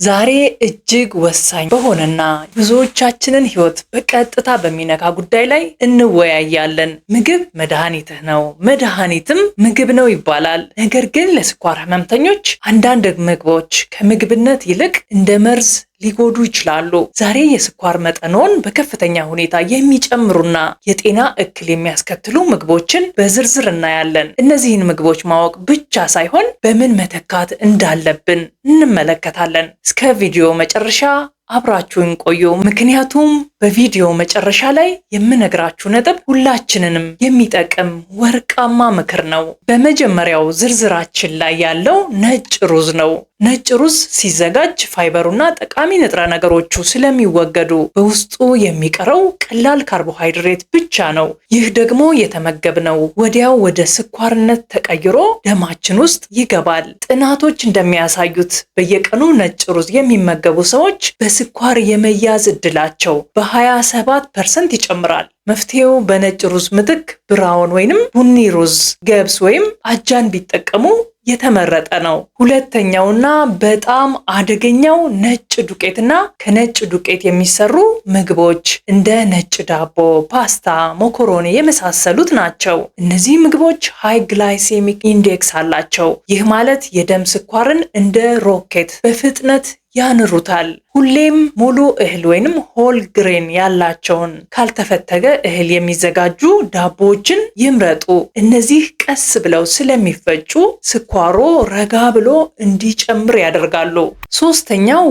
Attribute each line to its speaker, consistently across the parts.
Speaker 1: ዛሬ እጅግ ወሳኝ በሆነና ብዙዎቻችንን ሕይወት በቀጥታ በሚነካ ጉዳይ ላይ እንወያያለን። ምግብ መድኃኒትህ ነው፣ መድኃኒትም ምግብ ነው ይባላል። ነገር ግን ለስኳር ህመምተኞች አንዳንድ ምግቦች ከምግብነት ይልቅ እንደ መርዝ ሊጎዱ ይችላሉ። ዛሬ የስኳር መጠኖን በከፍተኛ ሁኔታ የሚጨምሩና የጤና እክል የሚያስከትሉ ምግቦችን በዝርዝር እናያለን። እነዚህን ምግቦች ማወቅ ብቻ ሳይሆን በምን መተካት እንዳለብን እንመለከታለን። እስከ ቪዲዮ መጨረሻ አብራችሁን ቆዩ። ምክንያቱም በቪዲዮ መጨረሻ ላይ የምነግራችሁ ነጥብ ሁላችንንም የሚጠቅም ወርቃማ ምክር ነው። በመጀመሪያው ዝርዝራችን ላይ ያለው ነጭ ሩዝ ነው። ነጭ ሩዝ ሲዘጋጅ ፋይበሩና ጠቃሚ ንጥረ ነገሮቹ ስለሚወገዱ በውስጡ የሚቀረው ቀላል ካርቦሃይድሬት ብቻ ነው። ይህ ደግሞ የተመገብነው ወዲያው ወደ ስኳርነት ተቀይሮ ደማችን ውስጥ ይገባል። ጥናቶች እንደሚያሳዩት በየቀኑ ነጭ ሩዝ የሚመገቡ ሰዎች በስኳር የመያዝ እድላቸው በ27% ይጨምራል። መፍትሄው በነጭ ሩዝ ምትክ ብራውን ወይንም ቡኒ ሩዝ፣ ገብስ ወይም አጃን ቢጠቀሙ የተመረጠ ነው። ሁለተኛውና በጣም አደገኛው ነጭ ዱቄትና ከነጭ ዱቄት የሚሰሩ ምግቦች እንደ ነጭ ዳቦ፣ ፓስታ፣ ሞኮሮኒ የመሳሰሉት ናቸው። እነዚህ ምግቦች ሃይ ግላይሴሚክ ኢንዴክስ አላቸው። ይህ ማለት የደም ስኳርን እንደ ሮኬት በፍጥነት ያንሩታል። ሁሌም ሙሉ እህል ወይንም ሆል ግሬን ያላቸውን ካልተፈተገ እህል የሚዘጋጁ ዳቦዎችን ይምረጡ። እነዚህ ቀስ ብለው ስለሚፈጩ ስኳሮ ረጋ ብሎ እንዲጨምር ያደርጋሉ። ሶስተኛው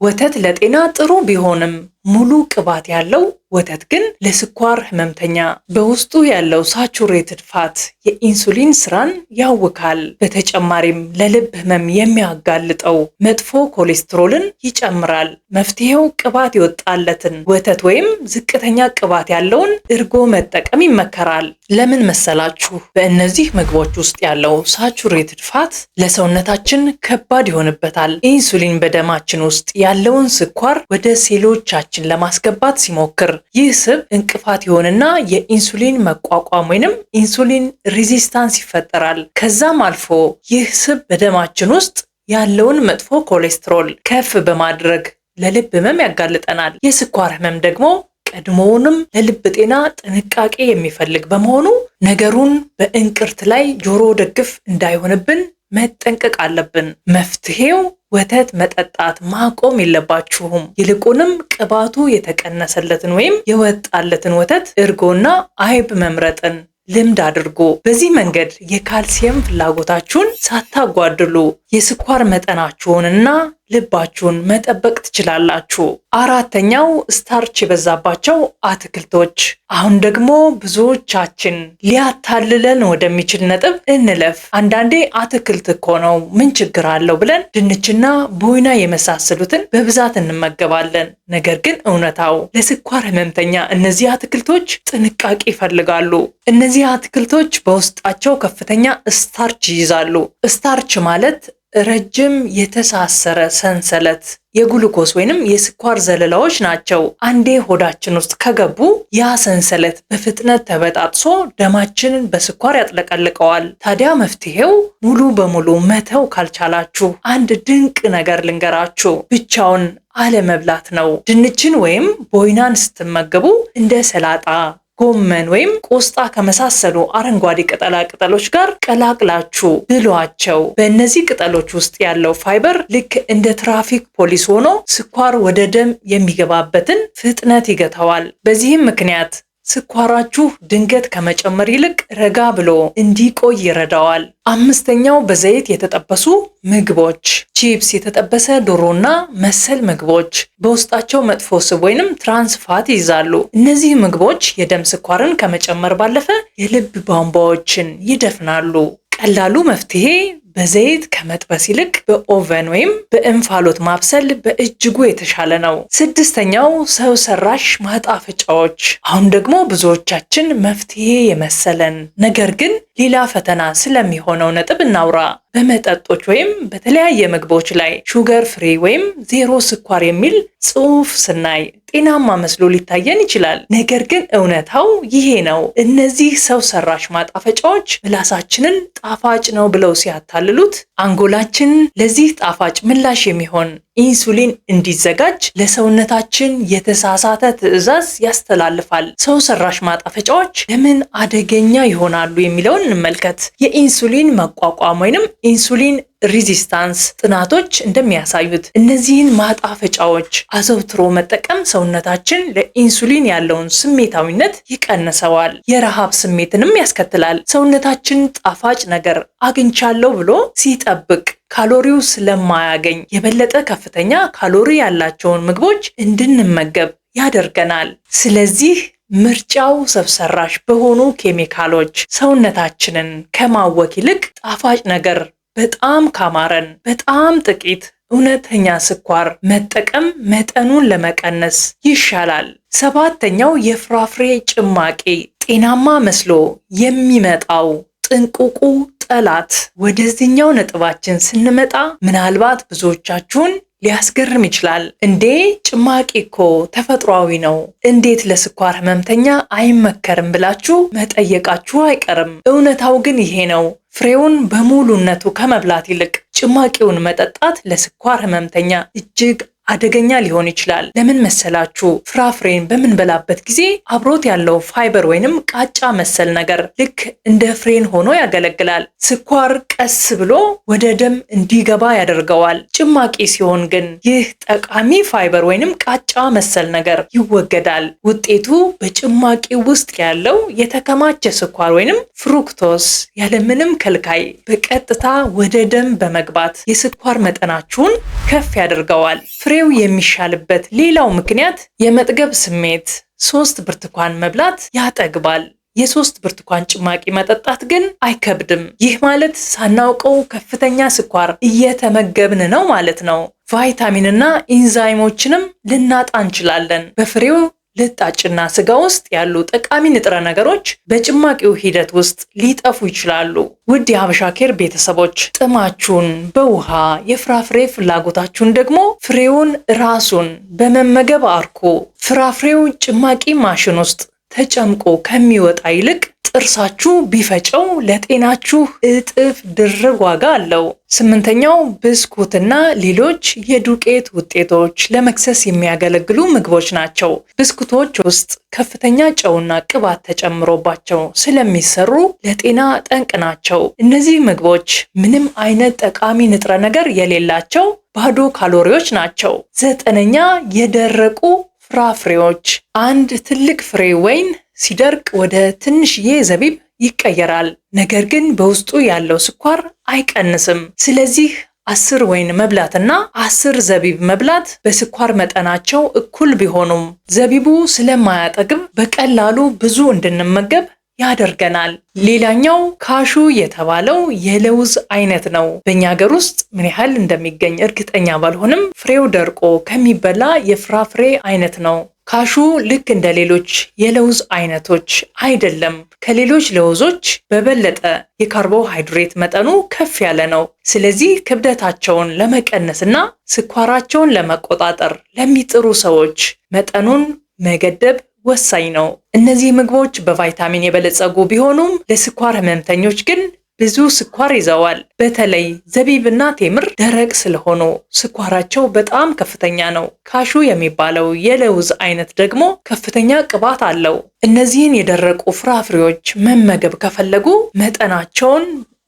Speaker 1: ወተት ለጤና ጥሩ ቢሆንም ሙሉ ቅባት ያለው ወተት ግን ለስኳር ህመምተኛ በውስጡ ያለው ሳቹሬትድ ፋት የኢንሱሊን ስራን ያውካል። በተጨማሪም ለልብ ህመም የሚያጋልጠው መጥፎ ኮሌስትሮልን ይጨምራል። መፍትሄው ቅባት የወጣለትን ወተት ወይም ዝቅተኛ ቅባት ያለውን እርጎ መጠቀም ይመከራል። ለምን መሰላችሁ? በእነዚህ ምግቦች ውስጥ ያለው ሳቹሬትድ ፋት ለሰውነታችን ከባድ ይሆንበታል። ኢንሱሊን በደማችን ውስጥ ያለውን ስኳር ወደ ሴሎቻችን ለማስገባት ሲሞክር ይህ ስብ እንቅፋት ይሆንና የኢንሱሊን መቋቋም ወይንም ኢንሱሊን ሬዚስታንስ ይፈጠራል። ከዛም አልፎ ይህ ስብ በደማችን ውስጥ ያለውን መጥፎ ኮሌስትሮል ከፍ በማድረግ ለልብ ህመም ያጋልጠናል። የስኳር ህመም ደግሞ ቀድሞውንም ለልብ ጤና ጥንቃቄ የሚፈልግ በመሆኑ ነገሩን በእንቅርት ላይ ጆሮ ደግፍ እንዳይሆንብን መጠንቀቅ አለብን። መፍትሄው ወተት መጠጣት ማቆም የለባችሁም። ይልቁንም ቅባቱ የተቀነሰለትን ወይም የወጣለትን ወተት፣ እርጎና አይብ መምረጥን ልምድ አድርጎ በዚህ መንገድ የካልሲየም ፍላጎታችሁን ሳታጓድሉ የስኳር መጠናችሁንና ልባችሁን መጠበቅ ትችላላችሁ። አራተኛው ስታርች የበዛባቸው አትክልቶች። አሁን ደግሞ ብዙዎቻችን ሊያታልለን ወደሚችል ነጥብ እንለፍ። አንዳንዴ አትክልት እኮ ነው ምን ችግር አለው ብለን ድንችና ቦይና የመሳሰሉትን በብዛት እንመገባለን። ነገር ግን እውነታው ለስኳር ህመምተኛ እነዚህ አትክልቶች ጥንቃቄ ይፈልጋሉ። እነዚህ አትክልቶች በውስጣቸው ከፍተኛ ስታርች ይይዛሉ። ስታርች ማለት ረጅም የተሳሰረ ሰንሰለት የግሉኮስ ወይንም የስኳር ዘለላዎች ናቸው። አንዴ ሆዳችን ውስጥ ከገቡ ያ ሰንሰለት በፍጥነት ተበጣጥሶ ደማችንን በስኳር ያጥለቀልቀዋል። ታዲያ መፍትሄው ሙሉ በሙሉ መተው ካልቻላችሁ አንድ ድንቅ ነገር ልንገራችሁ፣ ብቻውን አለመብላት ነው። ድንችን ወይም ቦይናን ስትመገቡ እንደ ሰላጣ፣ ጎመን ወይም ቆስጣ ከመሳሰሉ አረንጓዴ ቅጠላ ቅጠሎች ጋር ቀላቅላችሁ ብሏቸው። በእነዚህ ቅጠሎች ውስጥ ያለው ፋይበር ልክ እንደ ትራፊክ ፖሊስ ሆኖ ስኳር ወደ ደም የሚገባበትን ፍጥነት ይገታዋል። በዚህም ምክንያት ስኳራችሁ ድንገት ከመጨመር ይልቅ ረጋ ብሎ እንዲቆይ ይረዳዋል። አምስተኛው በዘይት የተጠበሱ ምግቦች፣ ቺፕስ፣ የተጠበሰ ዶሮና መሰል ምግቦች በውስጣቸው መጥፎ ስብ ወይንም ትራንስፋት ይይዛሉ። እነዚህ ምግቦች የደም ስኳርን ከመጨመር ባለፈ የልብ ቧንቧዎችን ይደፍናሉ። ቀላሉ መፍትሄ በዘይት ከመጥበስ ይልቅ በኦቨን ወይም በእንፋሎት ማብሰል በእጅጉ የተሻለ ነው። ስድስተኛው ሰው ሰራሽ ማጣፈጫዎች። አሁን ደግሞ ብዙዎቻችን መፍትሄ የመሰለን ነገር ግን ሌላ ፈተና ስለሚሆነው ነጥብ እናውራ። በመጠጦች ወይም በተለያየ ምግቦች ላይ ሹገር ፍሪ ወይም ዜሮ ስኳር የሚል ጽሑፍ ስናይ ጤናማ መስሎ ሊታየን ይችላል። ነገር ግን እውነታው ይሄ ነው። እነዚህ ሰው ሰራሽ ማጣፈጫዎች ምላሳችንን ጣፋጭ ነው ብለው ሲያታልሉት አንጎላችን ለዚህ ጣፋጭ ምላሽ የሚሆን ኢንሱሊን እንዲዘጋጅ ለሰውነታችን የተሳሳተ ትዕዛዝ ያስተላልፋል። ሰው ሰራሽ ማጣፈጫዎች ለምን አደገኛ ይሆናሉ የሚለውን እንመልከት። የኢንሱሊን መቋቋም ወይንም ኢንሱሊን ሬዚስታንስ ጥናቶች እንደሚያሳዩት እነዚህን ማጣፈጫዎች አዘውትሮ መጠቀም ሰውነታችን ለኢንሱሊን ያለውን ስሜታዊነት ይቀንሰዋል፣ የረሃብ ስሜትንም ያስከትላል። ሰውነታችን ጣፋጭ ነገር አግኝቻለሁ ብሎ ሲጠብቅ ካሎሪው ስለማያገኝ የበለጠ ከፍተኛ ካሎሪ ያላቸውን ምግቦች እንድንመገብ ያደርገናል። ስለዚህ ምርጫው ሰው ሰራሽ በሆኑ ኬሚካሎች ሰውነታችንን ከማወክ ይልቅ ጣፋጭ ነገር በጣም ካማረን በጣም ጥቂት እውነተኛ ስኳር መጠቀም መጠኑን ለመቀነስ ይሻላል። ሰባተኛው የፍራፍሬ ጭማቂ ጤናማ መስሎ የሚመጣው ጥንቁቁ ጠላት። ወደዚህኛው ነጥባችን ስንመጣ ምናልባት ብዙዎቻችሁን ሊያስገርም ይችላል። እንዴ ጭማቂ እኮ ተፈጥሯዊ ነው፣ እንዴት ለስኳር ህመምተኛ አይመከርም ብላችሁ መጠየቃችሁ አይቀርም። እውነታው ግን ይሄ ነው። ፍሬውን በሙሉነቱ ከመብላት ይልቅ ጭማቂውን መጠጣት ለስኳር ህመምተኛ እጅግ አደገኛ ሊሆን ይችላል። ለምን መሰላችሁ? ፍራፍሬን በምንበላበት ጊዜ አብሮት ያለው ፋይበር ወይንም ቃጫ መሰል ነገር ልክ እንደ ፍሬን ሆኖ ያገለግላል። ስኳር ቀስ ብሎ ወደ ደም እንዲገባ ያደርገዋል። ጭማቂ ሲሆን ግን ይህ ጠቃሚ ፋይበር ወይንም ቃጫ መሰል ነገር ይወገዳል። ውጤቱ በጭማቂ ውስጥ ያለው የተከማቸ ስኳር ወይንም ፍሩክቶስ ያለምንም ከልካይ በቀጥታ ወደ ደም በመግባት የስኳር መጠናችሁን ከፍ ያደርገዋል። ፍሬው የሚሻልበት ሌላው ምክንያት የመጥገብ ስሜት። 3 ብርቱካን መብላት ያጠግባል። የ3 ብርቱካን ጭማቂ መጠጣት ግን አይከብድም። ይህ ማለት ሳናውቀው ከፍተኛ ስኳር እየተመገብን ነው ማለት ነው። ቫይታሚንና ኢንዛይሞችንም ልናጣ እንችላለን። በፍሬው ልጣጭና ስጋ ውስጥ ያሉ ጠቃሚ ንጥረ ነገሮች በጭማቂው ሂደት ውስጥ ሊጠፉ ይችላሉ። ውድ የሀበሻ ኬር ቤተሰቦች ጥማችሁን በውሃ የፍራፍሬ ፍላጎታችሁን ደግሞ ፍሬውን ራሱን በመመገብ አርኩ። ፍራፍሬው ጭማቂ ማሽን ውስጥ ተጨምቆ ከሚወጣ ይልቅ ጥርሳችሁ ቢፈጨው ለጤናችሁ እጥፍ ድርብ ዋጋ አለው። 8ኛው ብስኩትና ሌሎች የዱቄት ውጤቶች ለመክሰስ የሚያገለግሉ ምግቦች ናቸው። ብስኩቶች ውስጥ ከፍተኛ ጨውና ቅባት ተጨምሮባቸው ስለሚሰሩ ለጤና ጠንቅ ናቸው። እነዚህ ምግቦች ምንም አይነት ጠቃሚ ንጥረ ነገር የሌላቸው ባዶ ካሎሪዎች ናቸው። 9ኛ የደረቁ ፍራፍሬዎች። አንድ ትልቅ ፍሬ ወይን ሲደርቅ ወደ ትንሽዬ ዘቢብ ይቀየራል። ነገር ግን በውስጡ ያለው ስኳር አይቀንስም። ስለዚህ 10 ወይን መብላትና 10 ዘቢብ መብላት በስኳር መጠናቸው እኩል ቢሆኑም ዘቢቡ ስለማያጠግብ በቀላሉ ብዙ እንድንመገብ ያደርገናል። ሌላኛው ካሹ የተባለው የለውዝ አይነት ነው። በእኛ ሀገር ውስጥ ምን ያህል እንደሚገኝ እርግጠኛ ባልሆንም ፍሬው ደርቆ ከሚበላ የፍራፍሬ አይነት ነው። ካሹ ልክ እንደ ሌሎች የለውዝ አይነቶች አይደለም። ከሌሎች ለውዞች በበለጠ የካርቦሃይድሬት መጠኑ ከፍ ያለ ነው። ስለዚህ ክብደታቸውን ለመቀነስና ስኳራቸውን ለመቆጣጠር ለሚጥሩ ሰዎች መጠኑን መገደብ ወሳኝ ነው። እነዚህ ምግቦች በቫይታሚን የበለጸጉ ቢሆኑም ለስኳር ህመምተኞች ግን ብዙ ስኳር ይዘዋል። በተለይ ዘቢብና ቴምር ደረቅ ስለሆኑ ስኳራቸው በጣም ከፍተኛ ነው። ካሹ የሚባለው የለውዝ አይነት ደግሞ ከፍተኛ ቅባት አለው። እነዚህን የደረቁ ፍራፍሬዎች መመገብ ከፈለጉ መጠናቸውን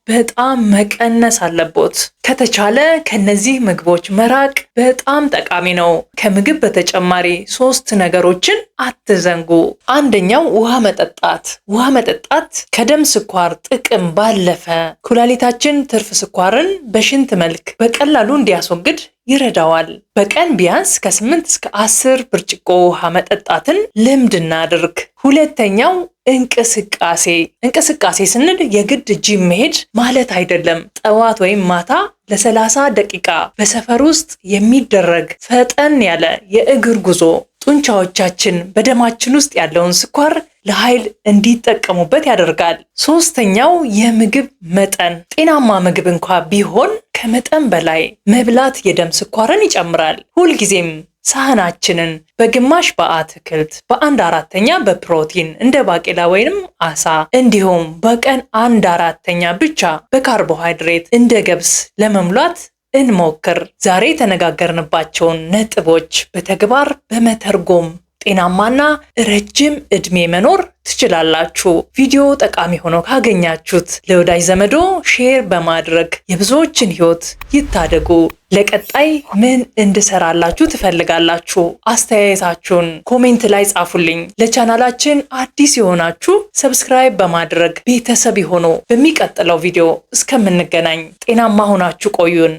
Speaker 1: በጣም መቀነስ አለቦት። ከተቻለ ከነዚህ ምግቦች መራቅ በጣም ጠቃሚ ነው። ከምግብ በተጨማሪ 3 ነገሮችን አትዘንጉ። አንደኛው ውሃ መጠጣት። ውሃ መጠጣት ከደም ስኳር ጥቅም ባለፈ ኩላሊታችን ትርፍ ስኳርን በሽንት መልክ በቀላሉ እንዲያስወግድ ይረዳዋል። በቀን ቢያንስ ከ8 እስከ 10 ብርጭቆ ውሃ መጠጣትን ልምድ እናድርግ። ሁለተኛው እንቅስቃሴ። እንቅስቃሴ ስንል የግድ ጂም መሄድ ማለት አይደለም። ጠዋት ወይም ማታ ለ30 ደቂቃ በሰፈር ውስጥ የሚደረግ ፈጠን ያለ የእግር ጉዞ ጡንቻዎቻችን በደማችን ውስጥ ያለውን ስኳር ለኃይል እንዲጠቀሙበት ያደርጋል። 3ኛው የምግብ መጠን። ጤናማ ምግብ እንኳ ቢሆን ከመጠን በላይ መብላት የደም ስኳርን ይጨምራል። ሁልጊዜም ሳህናችንን በግማሽ በአትክልት በ1/4 በፕሮቲን እንደ ባቄላ ወይንም አሳ እንዲሁም በቀን 1/4 ብቻ በካርቦሃይድሬት እንደ ገብስ ለመሙላት እንሞክር። ዛሬ የተነጋገርንባቸውን ነጥቦች በተግባር በመተርጎም ጤናማና ረጅም ዕድሜ መኖር ትችላላችሁ። ቪዲዮ ጠቃሚ ሆኖ ካገኛችሁት ለወዳጅ ዘመዶ ሼር በማድረግ የብዙዎችን ሕይወት ይታደጉ። ለቀጣይ ምን እንድሰራላችሁ ትፈልጋላችሁ? አስተያየታችሁን ኮሜንት ላይ ጻፉልኝ። ለቻናላችን አዲስ የሆናችሁ ሰብስክራይብ በማድረግ ቤተሰብ ይሁኑ። በሚቀጥለው ቪዲዮ እስከምንገናኝ ጤናማ ሆናችሁ ቆዩን።